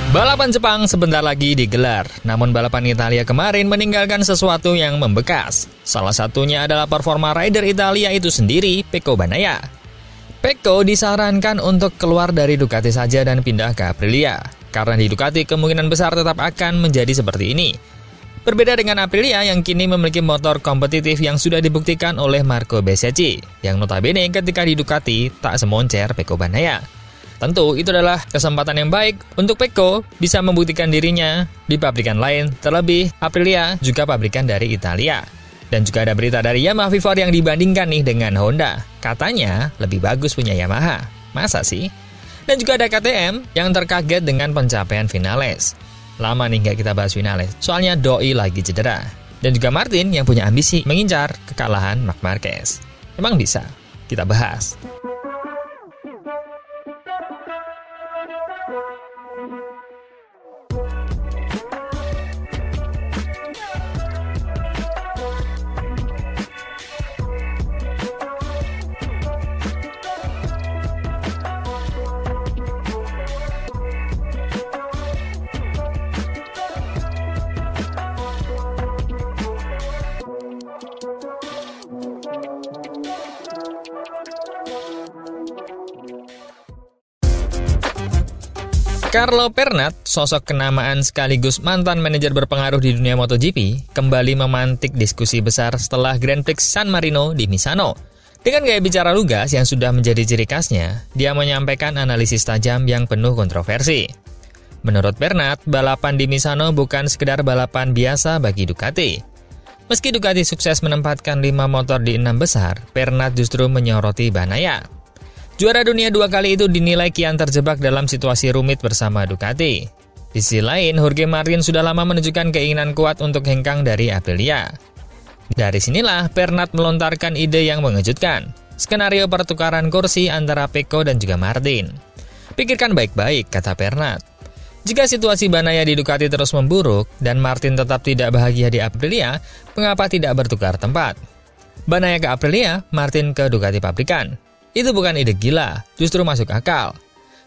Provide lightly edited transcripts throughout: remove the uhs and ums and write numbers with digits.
Balapan Jepang sebentar lagi digelar, namun balapan Italia kemarin meninggalkan sesuatu yang membekas. Salah satunya adalah performa rider Italia itu sendiri, Pecco Bagnaia. Pecco disarankan untuk keluar dari Ducati saja dan pindah ke Aprilia, karena di Ducati kemungkinan besar tetap akan menjadi seperti ini. Berbeda dengan Aprilia yang kini memiliki motor kompetitif yang sudah dibuktikan oleh Marco Bezzecchi, yang notabene ketika di Ducati tak semoncer Pecco Bagnaia. Tentu itu adalah kesempatan yang baik untuk Pecco bisa membuktikan dirinya di pabrikan lain, terlebih Aprilia juga pabrikan dari Italia. Dan juga ada berita dari Yamaha V4 yang dibandingkan nih dengan Honda. Katanya lebih bagus punya Yamaha. Masa sih? Dan juga ada KTM yang terkaget dengan pencapaian Vinales. Lama nih nggak kita bahas Vinales, soalnya doi lagi cedera. Dan juga Martin yang punya ambisi mengincar kekalahan Marc Marquez. Emang bisa? Kita bahas. Carlo Pernat, sosok kenamaan sekaligus mantan manajer berpengaruh di dunia MotoGP, kembali memantik diskusi besar setelah Grand Prix San Marino di Misano. Dengan gaya bicara lugas yang sudah menjadi ciri khasnya, dia menyampaikan analisis tajam yang penuh kontroversi. Menurut Pernat, balapan di Misano bukan sekedar balapan biasa bagi Ducati. Meski Ducati sukses menempatkan 5 motor di 6 besar, Pernat justru menyoroti Bagnaia. Juara dunia 2 kali itu dinilai kian terjebak dalam situasi rumit bersama Ducati. Di sisi lain, Jorge Martin sudah lama menunjukkan keinginan kuat untuk hengkang dari Aprilia. Dari sinilah Pernat melontarkan ide yang mengejutkan, skenario pertukaran kursi antara Pecco dan juga Martin. Pikirkan baik-baik, kata Pernat. Jika situasi Bagnaia di Ducati terus memburuk dan Martin tetap tidak bahagia di Aprilia, mengapa tidak bertukar tempat? Bagnaia ke Aprilia, Martin ke Ducati pabrikan. Itu bukan ide gila, justru masuk akal.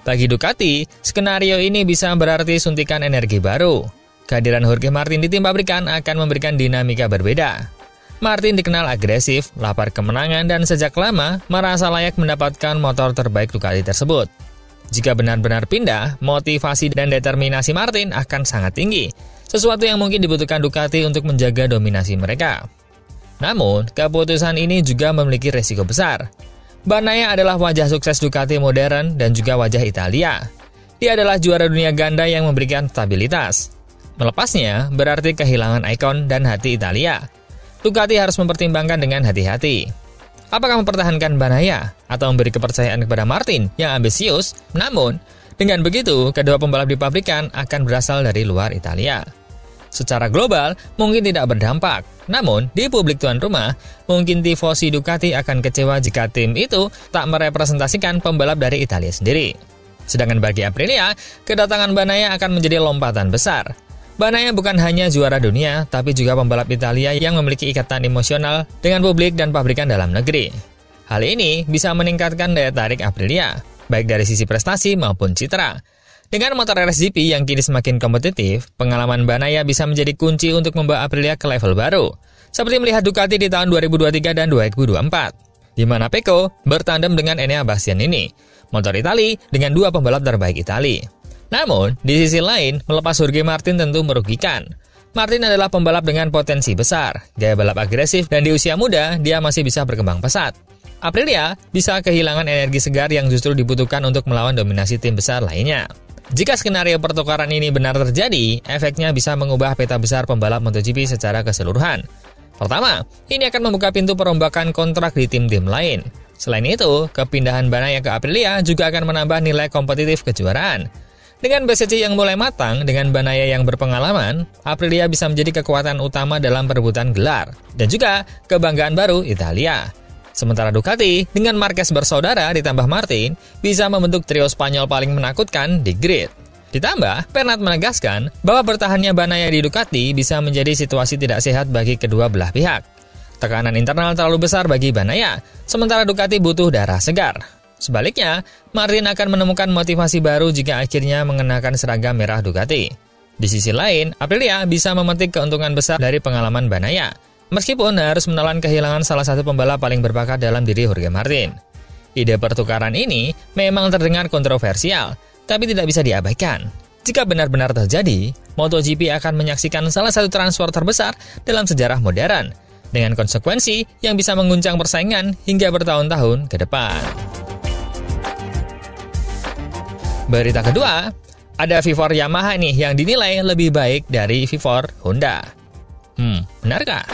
Bagi Ducati, skenario ini bisa berarti suntikan energi baru. Kehadiran Jorge Martin di tim pabrikan akan memberikan dinamika berbeda. Martin dikenal agresif, lapar kemenangan, dan sejak lama merasa layak mendapatkan motor terbaik Ducati tersebut. Jika benar-benar pindah, motivasi dan determinasi Martin akan sangat tinggi, sesuatu yang mungkin dibutuhkan Ducati untuk menjaga dominasi mereka. Namun, keputusan ini juga memiliki resiko besar. Bagnaia adalah wajah sukses Ducati modern dan juga wajah Italia. Dia adalah juara dunia ganda yang memberikan stabilitas. Melepasnya berarti kehilangan ikon dan hati Italia. Ducati harus mempertimbangkan dengan hati-hati. Apakah mempertahankan Bagnaia atau memberi kepercayaan kepada Martin yang ambisius? Namun, dengan begitu, kedua pembalap di pabrikan akan berasal dari luar Italia. Secara global, mungkin tidak berdampak. Namun, di publik tuan rumah, mungkin tifosi Ducati akan kecewa jika tim itu tak merepresentasikan pembalap dari Italia sendiri. Sedangkan bagi Aprilia, kedatangan Bagnaia akan menjadi lompatan besar. Bagnaia bukan hanya juara dunia, tapi juga pembalap Italia yang memiliki ikatan emosional dengan publik dan pabrikan dalam negeri. Hal ini bisa meningkatkan daya tarik Aprilia, baik dari sisi prestasi maupun citra. Dengan motor RSGP yang kini semakin kompetitif, pengalaman Bagnaia bisa menjadi kunci untuk membawa Aprilia ke level baru. Seperti melihat Ducati di tahun 2023 dan 2024, di mana Pecco bertandem dengan Enea Bastianini, motor Itali dengan 2 pembalap terbaik Itali. Namun, di sisi lain, melepas Jorge Martin tentu merugikan. Martin adalah pembalap dengan potensi besar, gaya balap agresif, dan di usia muda, dia masih bisa berkembang pesat. Aprilia bisa kehilangan energi segar yang justru dibutuhkan untuk melawan dominasi tim besar lainnya. Jika skenario pertukaran ini benar terjadi, efeknya bisa mengubah peta besar pembalap MotoGP secara keseluruhan. Pertama, ini akan membuka pintu perombakan kontrak di tim-tim lain. Selain itu, kepindahan Bagnaia ke Aprilia juga akan menambah nilai kompetitif kejuaraan. Dengan Bezzecchi yang mulai matang, dengan Bagnaia yang berpengalaman, Aprilia bisa menjadi kekuatan utama dalam perebutan gelar, dan juga kebanggaan baru Italia. Sementara Ducati, dengan Marquez bersaudara ditambah Martin, bisa membentuk trio Spanyol paling menakutkan di grid. Ditambah, Pernat menegaskan bahwa bertahannya Bagnaia di Ducati bisa menjadi situasi tidak sehat bagi kedua belah pihak. Tekanan internal terlalu besar bagi Bagnaia, sementara Ducati butuh darah segar. Sebaliknya, Martin akan menemukan motivasi baru jika akhirnya mengenakan seragam merah Ducati. Di sisi lain, Aprilia bisa memetik keuntungan besar dari pengalaman Bagnaia, meskipun harus menelan kehilangan salah satu pembalap paling berbakat dalam diri Jorge Martin. Ide pertukaran ini memang terdengar kontroversial, tapi tidak bisa diabaikan. Jika benar-benar terjadi, MotoGP akan menyaksikan salah satu transfer terbesar dalam sejarah modern, dengan konsekuensi yang bisa mengguncang persaingan hingga bertahun-tahun ke depan. Berita kedua, ada V4 Yamaha nih yang dinilai lebih baik dari V4 Honda. Benarkah?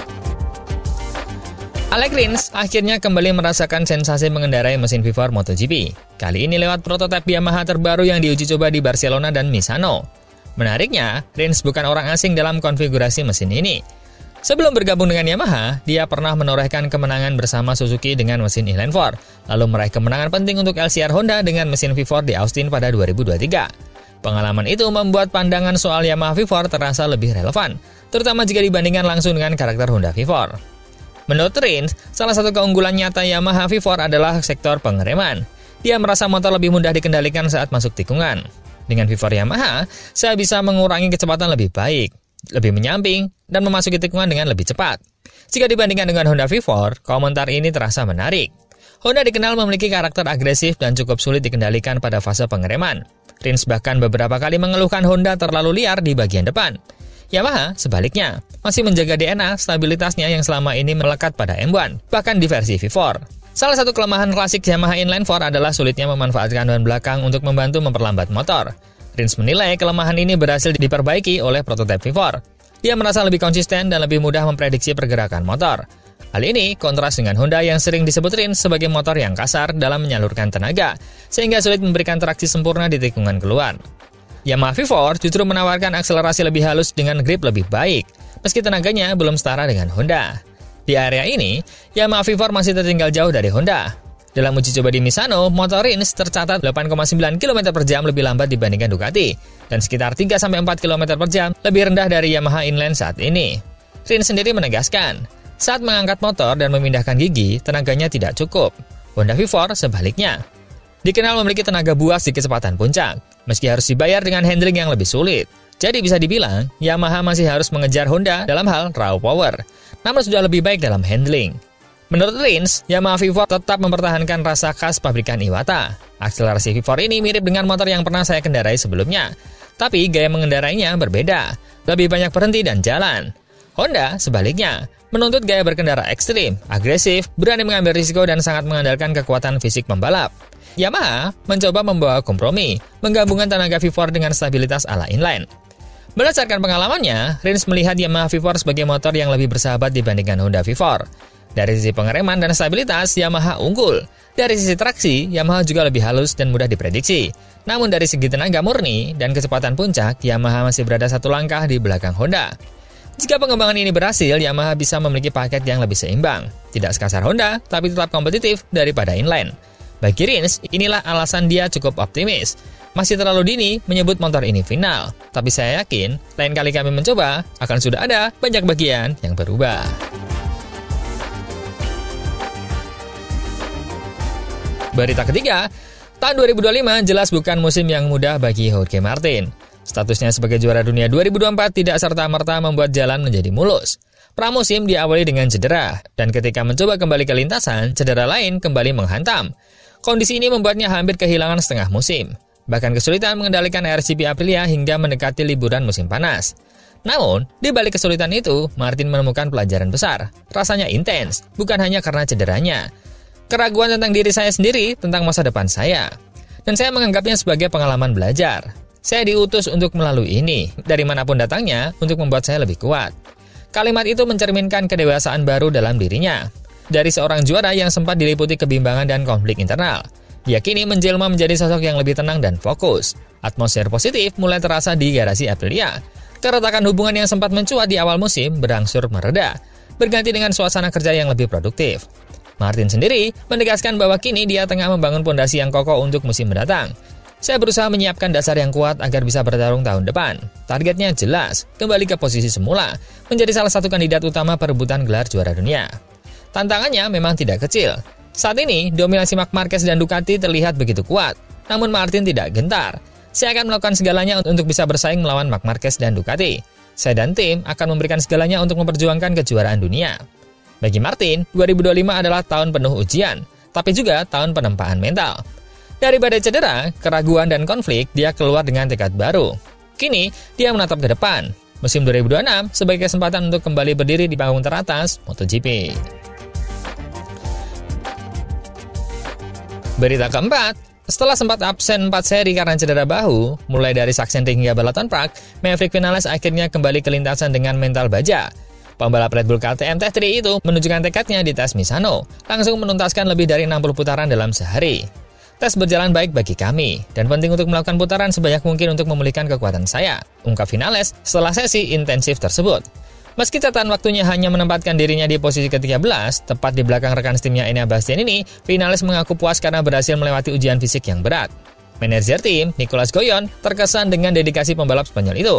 Alex Rins akhirnya kembali merasakan sensasi mengendarai mesin V4 MotoGP. Kali ini lewat prototipe Yamaha terbaru yang diuji coba di Barcelona dan Misano. Menariknya, Rins bukan orang asing dalam konfigurasi mesin ini. Sebelum bergabung dengan Yamaha, dia pernah menorehkan kemenangan bersama Suzuki dengan mesin inline 4, lalu meraih kemenangan penting untuk LCR Honda dengan mesin V4 di Austin pada 2023. Pengalaman itu membuat pandangan soal Yamaha V4 terasa lebih relevan, terutama jika dibandingkan langsung dengan karakter Honda V4. Menurut Rins, salah satu keunggulan nyata Yamaha V4 adalah sektor pengereman. Dia merasa motor lebih mudah dikendalikan saat masuk tikungan. Dengan V4 Yamaha, saya bisa mengurangi kecepatan lebih baik, lebih menyamping, dan memasuki tikungan dengan lebih cepat. Jika dibandingkan dengan Honda V4, komentar ini terasa menarik. Honda dikenal memiliki karakter agresif dan cukup sulit dikendalikan pada fase pengereman. Rins bahkan beberapa kali mengeluhkan Honda terlalu liar di bagian depan. Yamaha, sebaliknya, masih menjaga DNA stabilitasnya yang selama ini melekat pada M1, bahkan di versi V4. Salah satu kelemahan klasik Yamaha Inline 4 adalah sulitnya memanfaatkan ban belakang untuk membantu memperlambat motor. Rins menilai kelemahan ini berhasil diperbaiki oleh prototipe V4. Dia merasa lebih konsisten dan lebih mudah memprediksi pergerakan motor. Hal ini kontras dengan Honda yang sering disebut Rins sebagai motor yang kasar dalam menyalurkan tenaga, sehingga sulit memberikan traksi sempurna di tikungan keluar. Yamaha V4 justru menawarkan akselerasi lebih halus dengan grip lebih baik, meski tenaganya belum setara dengan Honda. Di area ini, Yamaha V4 masih tertinggal jauh dari Honda. Dalam uji coba di Misano, motor Rins tercatat 8,9 km per jam lebih lambat dibandingkan Ducati, dan sekitar 3-4 km per jam lebih rendah dari Yamaha Inline saat ini. Rins sendiri menegaskan, saat mengangkat motor dan memindahkan gigi, tenaganya tidak cukup. Honda V4 sebaliknya. Dikenal memiliki tenaga buas di kecepatan puncak, meski harus dibayar dengan handling yang lebih sulit. Jadi bisa dibilang, Yamaha masih harus mengejar Honda dalam hal raw power, namun sudah lebih baik dalam handling. Menurut Rins, Yamaha V4 tetap mempertahankan rasa khas pabrikan Iwata. Akselerasi V4 ini mirip dengan motor yang pernah saya kendarai sebelumnya, tapi gaya mengendarainya berbeda, lebih banyak berhenti dan jalan. Honda, sebaliknya, menuntut gaya berkendara ekstrim, agresif, berani mengambil risiko dan sangat mengandalkan kekuatan fisik pembalap. Yamaha mencoba membawa kompromi, menggabungkan tenaga V4 dengan stabilitas ala inline. Berdasarkan pengalamannya, Rins melihat Yamaha V4 sebagai motor yang lebih bersahabat dibandingkan Honda V4. Dari sisi pengereman dan stabilitas, Yamaha unggul. Dari sisi traksi, Yamaha juga lebih halus dan mudah diprediksi. Namun dari segi tenaga murni dan kecepatan puncak, Yamaha masih berada satu langkah di belakang Honda. Jika pengembangan ini berhasil, Yamaha bisa memiliki paket yang lebih seimbang. Tidak sekasar Honda, tapi tetap kompetitif daripada inline. Bagi Rins, inilah alasan dia cukup optimis. Masih terlalu dini menyebut motor ini final, tapi saya yakin lain kali kami mencoba akan sudah ada banyak bagian yang berubah. Berita ketiga, tahun 2025 jelas bukan musim yang mudah bagi Jorge Martin. Statusnya sebagai juara dunia 2024 tidak serta-merta membuat jalan menjadi mulus. Pramusim diawali dengan cedera, dan ketika mencoba kembali ke lintasan, cedera lain kembali menghantam. Kondisi ini membuatnya hampir kehilangan setengah musim. Bahkan kesulitan mengendalikan RCP Aprilia hingga mendekati liburan musim panas. Namun, di balik kesulitan itu, Martin menemukan pelajaran besar. Rasanya intens, bukan hanya karena cederanya. Keraguan tentang diri saya sendiri, tentang masa depan saya. Dan saya menganggapnya sebagai pengalaman belajar. Saya diutus untuk melalui ini, dari manapun datangnya, untuk membuat saya lebih kuat. Kalimat itu mencerminkan kedewasaan baru dalam dirinya. Dari seorang juara yang sempat diliputi kebimbangan dan konflik internal, dia kini menjelma menjadi sosok yang lebih tenang dan fokus. Atmosfer positif mulai terasa di garasi Aprilia. Keretakan hubungan yang sempat mencuat di awal musim berangsur mereda, berganti dengan suasana kerja yang lebih produktif. Martin sendiri menegaskan bahwa kini dia tengah membangun pondasi yang kokoh untuk musim mendatang. Saya berusaha menyiapkan dasar yang kuat agar bisa bertarung tahun depan. Targetnya jelas, kembali ke posisi semula, menjadi salah satu kandidat utama perebutan gelar juara dunia. Tantangannya memang tidak kecil. Saat ini, dominasi Marc Marquez dan Ducati terlihat begitu kuat, namun Martin tidak gentar. Saya akan melakukan segalanya untuk bisa bersaing melawan Marc Marquez dan Ducati. Saya dan tim akan memberikan segalanya untuk memperjuangkan kejuaraan dunia. Bagi Martin, 2025 adalah tahun penuh ujian, tapi juga tahun penempaan mental. Dari badai cedera, keraguan, dan konflik, dia keluar dengan tekad baru. Kini, dia menatap ke depan. Musim 2026 sebagai kesempatan untuk kembali berdiri di panggung teratas MotoGP. Berita keempat, setelah sempat absen 4 seri karena cedera bahu, mulai dari Sachsenring hingga Balaton Prague, Maverick Vinales akhirnya kembali ke lintasan dengan mental baja. Pembalap Red Bull KTM Tech3 itu menunjukkan tekadnya di tes Misano, langsung menuntaskan lebih dari 60 putaran dalam sehari. Tes berjalan baik bagi kami, dan penting untuk melakukan putaran sebanyak mungkin untuk memulihkan kekuatan saya, ungkap Vinales setelah sesi intensif tersebut. Meski catatan waktunya hanya menempatkan dirinya di posisi ke-13, tepat di belakang rekan timnya Enea Bastianini, Vinales mengaku puas karena berhasil melewati ujian fisik yang berat. Manajer tim, Nicolas Goyon, terkesan dengan dedikasi pembalap Spanyol itu.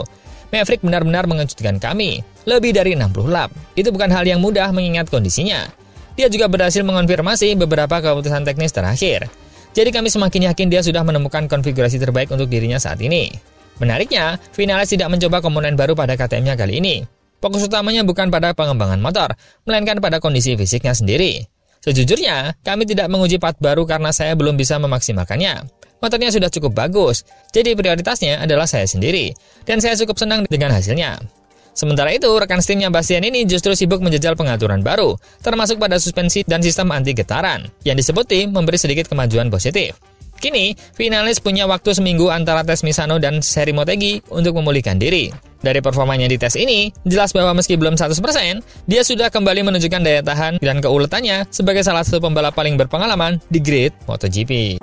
Maverick benar-benar mengejutkan kami, lebih dari 60 lap. Itu bukan hal yang mudah mengingat kondisinya. Dia juga berhasil mengonfirmasi beberapa keputusan teknis terakhir. Jadi kami semakin yakin dia sudah menemukan konfigurasi terbaik untuk dirinya saat ini. Menariknya, Vinales tidak mencoba komponen baru pada KTM-nya kali ini. Fokus utamanya bukan pada pengembangan motor, melainkan pada kondisi fisiknya sendiri. Sejujurnya, kami tidak menguji part baru karena saya belum bisa memaksimalkannya. Motornya sudah cukup bagus, jadi prioritasnya adalah saya sendiri, dan saya cukup senang dengan hasilnya. Sementara itu, rekan timnya Bastianini justru sibuk menjajal pengaturan baru, termasuk pada suspensi dan sistem anti-getaran, yang disebut tim memberi sedikit kemajuan positif. Kini, Vinales punya waktu seminggu antara tes Misano dan seri Motegi untuk memulihkan diri. Dari performanya di tes ini, jelas bahwa meski belum 100%, dia sudah kembali menunjukkan daya tahan dan keuletannya sebagai salah satu pembalap paling berpengalaman di grid MotoGP.